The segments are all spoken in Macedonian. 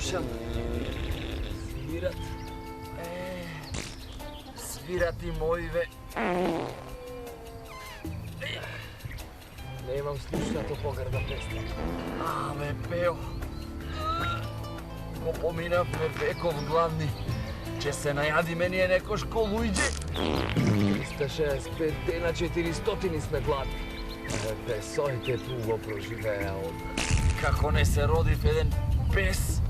слушам. Свират и моиве. Немам слушнато погрда песна. Абе, Пео. Ко поминавме веков гладни, че се најадиме ние некош ко луѓе. 365 дена 400 сме гладни. Песоите туго проживеа од... Како не се родив еден пес,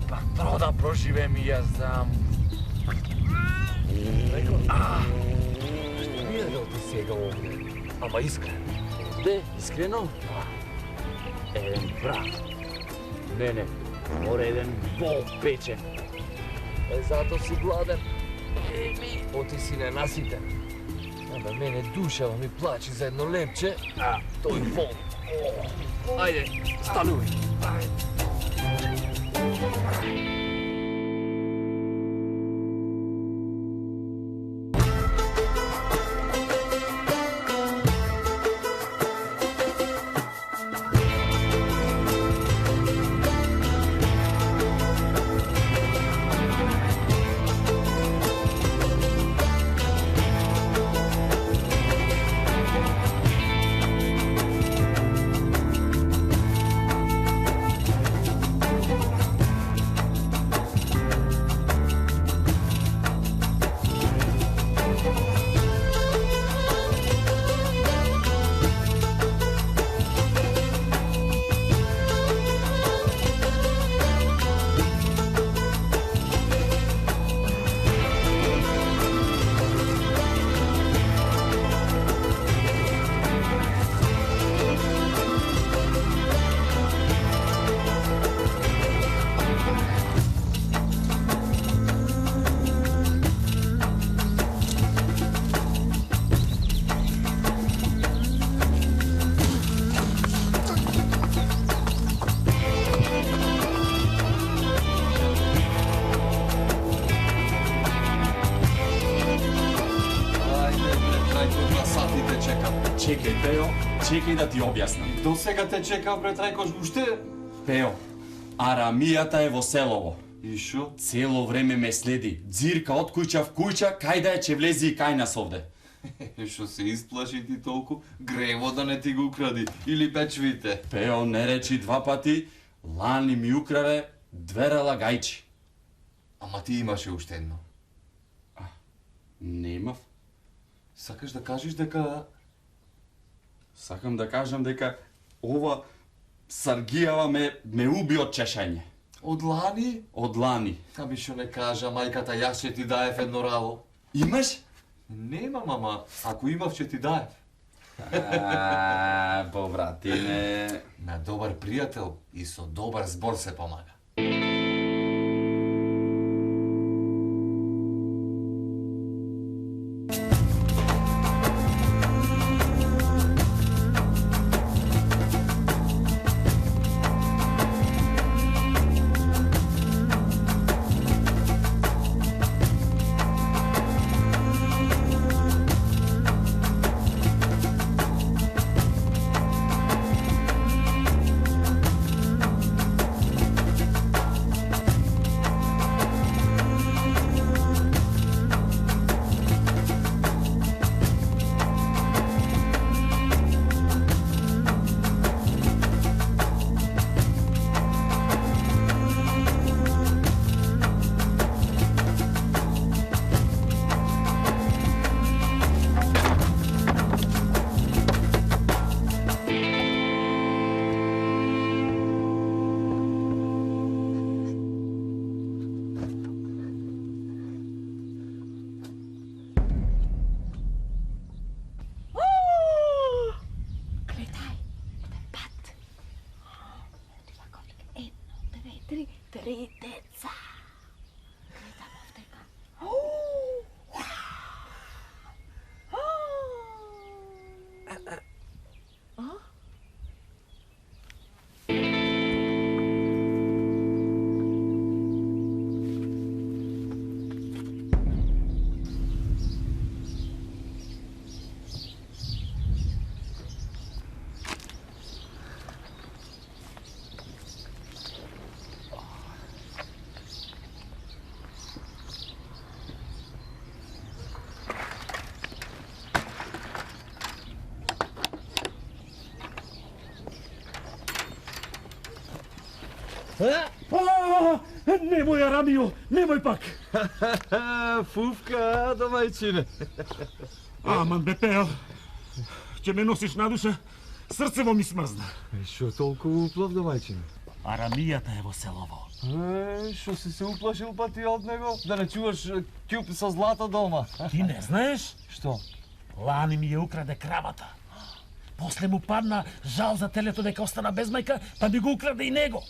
па тро да проживем и јас знам. Што ми е да ти сега овде? Ама искрено. Де, искрено? Еден прав. Не, мора еден вол печен. Зато си гладен. Оти си ненаситен. Абе, мене душава ми плачи за едно лепче, а тој вол. Ајде, станувај. Чекај, Пео, чекај да ти објаснам. До сега те чекав пред Трајкош уште? Пео, арамијата е во селово. И шо? Цело време ме следи. Дзирка од куќа в куќа, кај да е че влези и кај нас овде. Шо се исплаши ти толку? Грево да не ти го укради. Или печвите. Пео не речи два пати, лани ми украде 2 ралагајчи. Ама ти имаше уште едно. Немав. Сакаш да кажеш дека... Сакам да кажам дека ова саргијава ме уби од чешање. Од лани? Од лани. Аби шо не кажа, мајката јас ќе ти даев едно раво. Имаш? Немам, ама ако имав ќе ти даев. Братине. На добар пријател и со добар збор се помага. Немој, Арамио, немој пак. Фуфка, домајчине. Аман бе Пео, ќе ме носиш на душа, срцево ми смрзна. Шо толку уплав, домајчине? Арамијата е во селово. Шо си се уплашил па ти од него? Да не чуваш ќуп со злато дома? Ти не знаеш? Што? Лани ми ја украде кравата. После му падна жал за телето дека остана без мајка, па би го украде и него.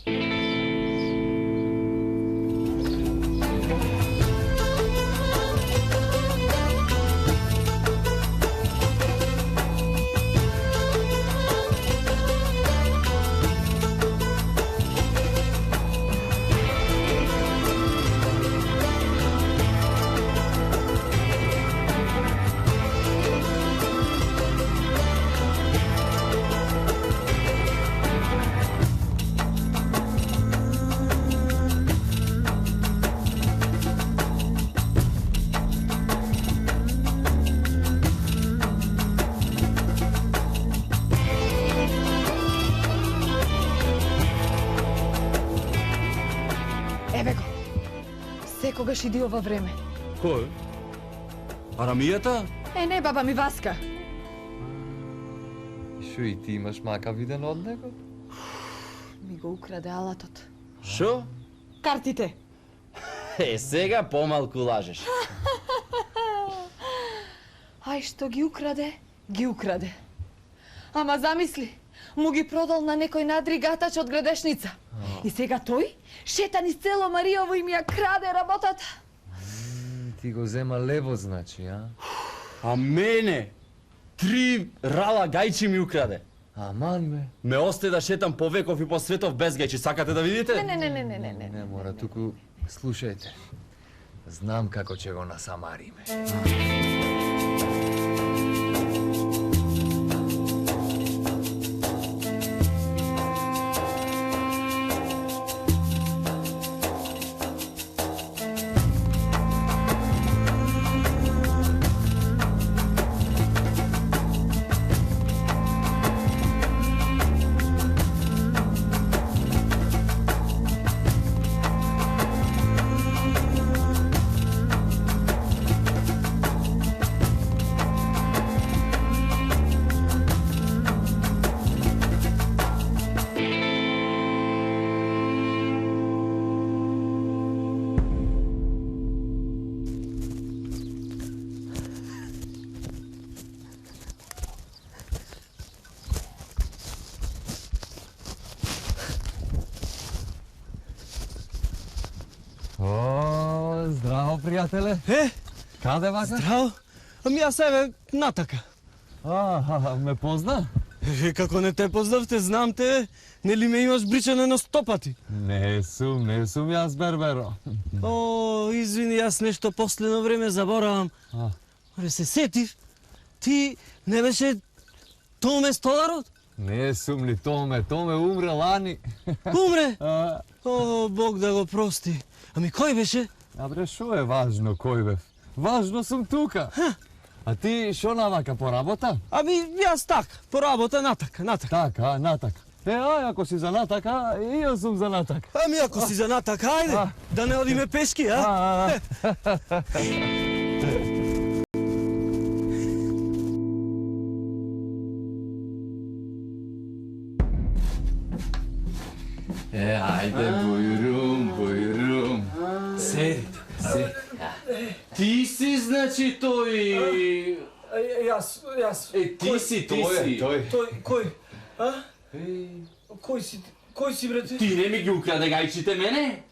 Еве го. Секогаш иди ова време. Кој? Арамијата? Не, баба ми Васка. Шо и ти имаш мака виден од него? Ми го украде алатот. Шо? Картите. Сега помалку лажеш. Ај што ги украде, ги украде. Ама замисли, му ги продал на некој надригатач од градешница. И сега тој шета низ цело Маријово и ми ја краде работата. Ти го зема лево, значи, а? А мене 3 рала гајчи ми украде. Аман, бе. Ме остави да шетам по веков и по светов без гајчи. Сакате да видите? Не. Не мора, туку слушајте. Знам како ќе го насамариме. О, здраво, пријателе. Каде вака? Здраво. Ами јас еве натака. Ме позна? Како не те познав, те знам те, нели ме имаш бричане на 100 пати? Не сум јас Берберо. О, извини, јас нешто последно време заборавам. Оре се сетив, ти не беше Томе Столарот? Не сум ли Томе умре лани. Умре? О, Бог да го прости. Ами кој беше? Абре, шо е важно кој бев? Важно сум тука. А ти шо навака по работа? Ами јас така, по работа натака. Така, натака. Ај, ако си за натака, и јас сум за натака. Ами ако си за натака, ајде, да не одиме пешки, а? Ајде, бујрум. Седи. Ти си, значи, тој... Јас. Ти си. Тој, кој? А? Кој си, брате? Ти не ми ги украде гајчите мене?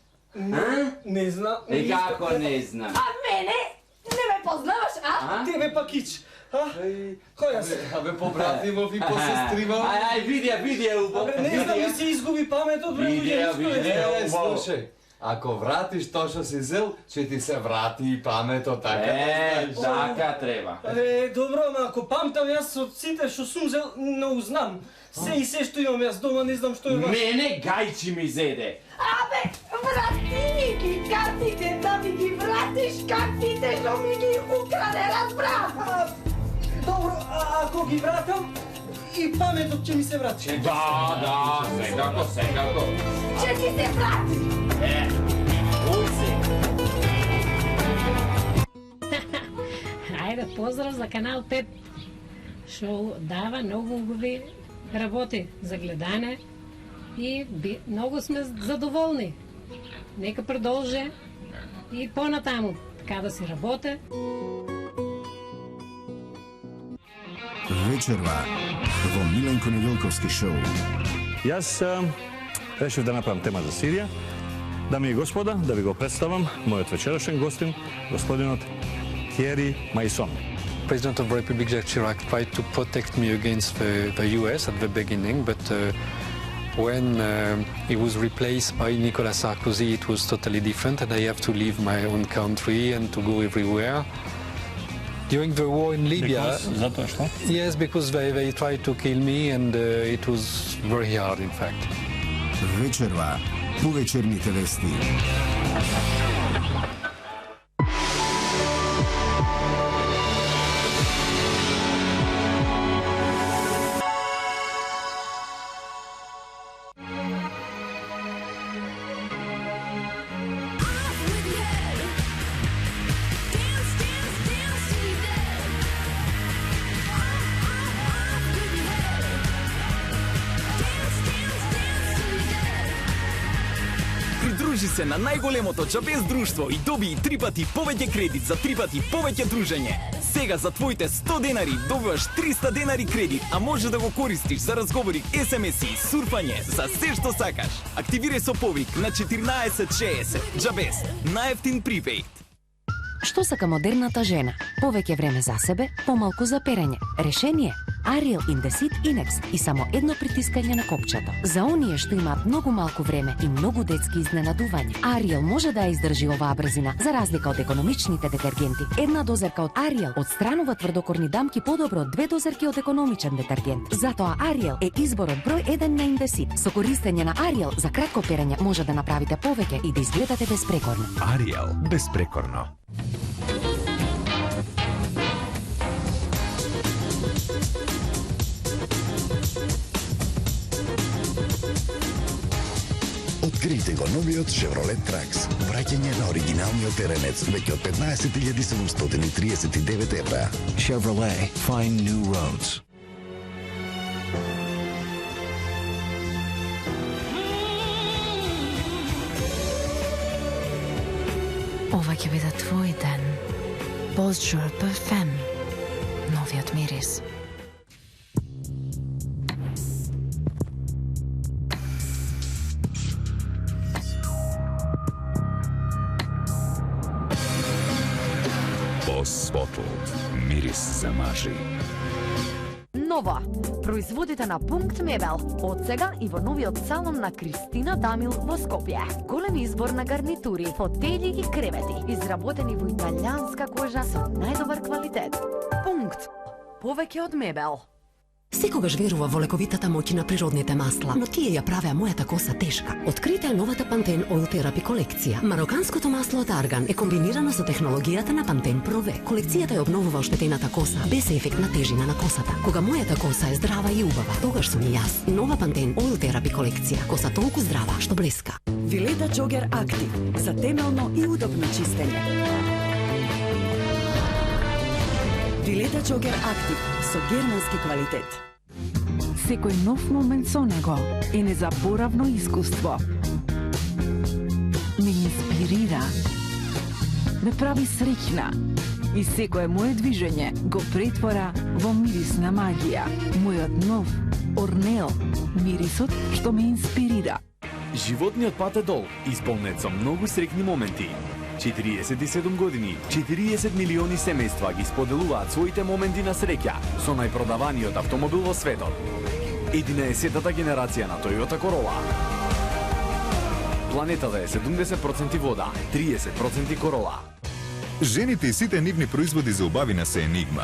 Не знам. Како не знам? А мене? Не ме познаваш, а? Тебе пак ич. Кој јас? Абе, побратимов и посестривав. Ај, види ја убаво. Не знам, ми се изгуби паметот, бре, луѓе. Слушај, ако вратиш тоа што си зел, ќе ти се врати и паметот, така? Така треба. Добро, ама ако памтам јас од сите што сум зел, многу знам. Се и се што имам јас дома, не знам што е ваш. Мене гајчи ми зеде. Абе, врати ми ги картите, да ми ги вратиш картите што ми ги украде, разбрав. Добро, а ако ги вратам, и паметот ќе ми се врати. Да, секако. Ќе ти се врати. поздрав за Канал 5, што дава многу убави работи за гледане и многу сме задоволни. Нека продолжи и понатаму така да се работи. Вечерва во Миленко Невилковски шоу. Јас решив да направам тема за Сирија. Дами и господа, да ви го представам мојот вечерашен гостин, господинот Thierry Maisson. President of the Republic Jacques Chirac tried to protect me against the US at the beginning, but when he was replaced by Nicolas Sarkozy, it was totally different, and I have to leave my own country and to go everywhere. During the war in Libya, yes, because they tried to kill me, and it was very hard, in fact. Вечерва, повечерните вести. Придружи се на најголемото џабез друштво и доби 3 пати повеќе кредит за 3 пати повеќе дружење. Сега за твоите 100 денари добиваш 300 денари кредит, а може да го користиш за разговори, SMS-и, сурфање, за се што сакаш. Активирај со повик на 1460. џабез, најевтин припејд. Што сака модерната жена? Повеќе време за себе, помалку за перење. Решение? Ariel Indesit Inex и само едно притискање на копчето. За оние што имаат многу малку време и многу детски изненадувања, Ariel може да ја издржи оваа брзина, за разлика од економичните детергенти. Една дозерка од Ariel отстранува тврдокорни дамки подобро од 2 дозерки од економичен детергент. Затоа Ariel е изборот број 1 на Indesit. Со користење на Ariel за кратко перење може да направите повеќе и да изгледате безпрекорно. Ariel, безпрекорно. Откријте го новиот Chevrolet Trax. Враќање на оригиналниот теренец веќе од 15.739 евра. Chevrolet, find new roads. Ова ќе биде твој ден. Bonjour Parfum. Новиот мирис. Boss Bottled. Мирис за мажи. Нова. Производите на Пункт Мебел. Од сега и во новиот салон на Кристина Дамил во Скопје. Голем избор на гарнитури, фотели и кревети, изработени во италијанска кожа со најдобар квалитет. Пункт. Повеќе од мебел. Секогаш верува во лековитата моќ на природните масла, но тие ја правеа мојата коса тешка. Открите новата Pantene Oil Therapy колекција. Мароканското масло од арган е комбинирано со технологијата на Pantene Pro V. Колекцијата ја обновува оштетената коса без ефектна тежина на косата. Кога мојата коса е здрава и убава, тогаш сум и јас. Нова Pantene Oil Therapy колекција. Коса толку здрава што блеска. Вилета Джогер Актив за темелно и удобно чистење. Вилета Джогер Актив со германски квалитет. Секој нов момент со него е незаборавно искуство. Ме инспирира, ме прави среќна и секое мое движење го претвора во мирисна магија. Мојот нов Орнел, мирисот што ме инспирира. Животниот пат е дол, исполнет со многу среќни моменти. 47 години, 40 милиони семејства ги споделуваат своите моменти на среќа со најпродаваниот автомобил во светот. 11-тата генерација на Toyota Corolla. Планетата е 70% вода, 30% Corolla. Жените и сите нивни производи за убавина се енигма.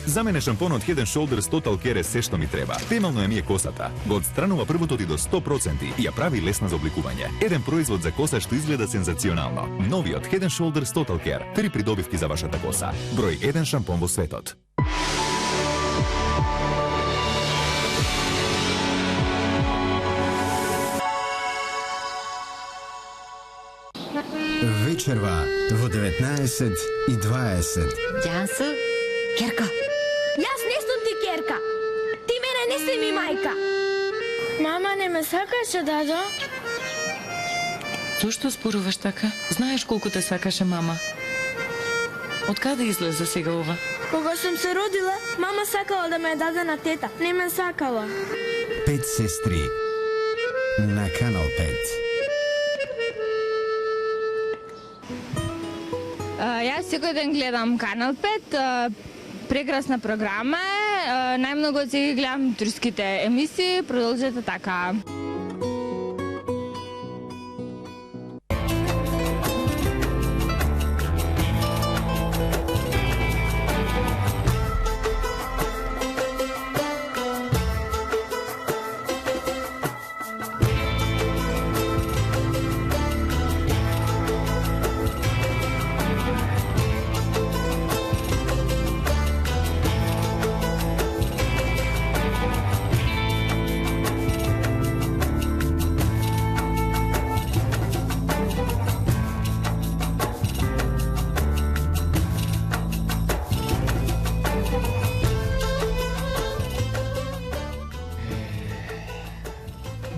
За мене шампонот Head & Shoulders Total Care е се што ми треба. Темелно ја мие косата, го отстранува првотот и до 100% и ја прави лесна за обликување. Еден производ за коса што изгледа сензационално. Новиот Head & Shoulders Total Care. 3 придобивки за вашата коса. Број 1 шампон во светот. Вечерва во 19:20. Јансо? Керка. Јас не сум ти керка. Ти мене не си ми мајка. Мама не ме сакаше, дадо? Зошто зборуваш така? Знаеш колку те сакаше мама. Од каде излезе сега ова? Кога сум се родила, мама сакала да ме даде на тета. Не ме сакала. 5 сестри на Канал 5. Јас секој ден гледам Канал 5. Прекрасна програма е. Најмногу од сега гледам турските емисии. Продолжете така.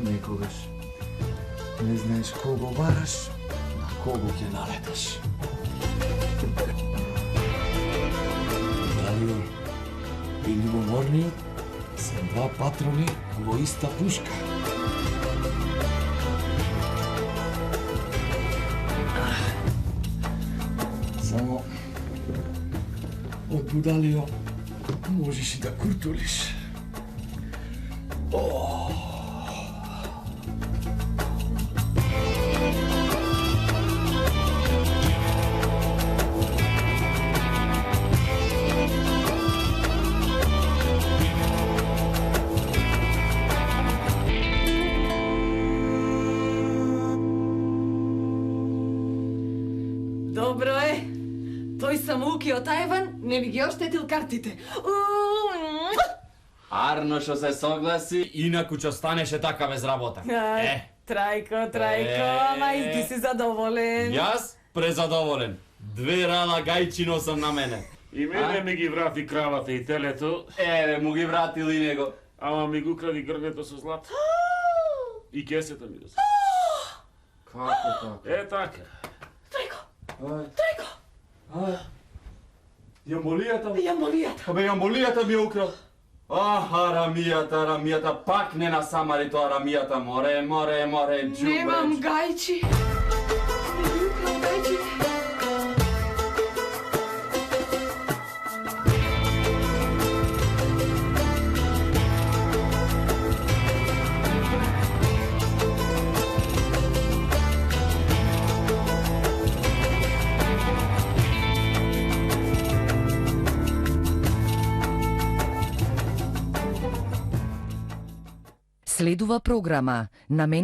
Некогаш не знаеш кого бараш, на кого ќе налеташ. Дали и љубоморниот се два патрони во иста пушка. Само од будалио можеш и да куртулиш. Добро е. Тој самоукиот Ајван не ми ги оштетил картите. Арно што се согласи, инаку ќе станеше така без работа. Трајко, ама и ти си задоволен. Јас презадоволен. 2 рана гајчино сам на мене. И мене ми ги врати кравата и телето. Му ги вратил и него. Ама ми го укради грдето со злато. И кесета ми доса. Како така? Така. Трајко! Јамболијата? Јамболијата. Абе, јамболијата ми ја украл. Арамијата, пак не насамари тоа арамијата, море, џубреч. Немам гајчи. Не би украл гајчи. Следува програма наменета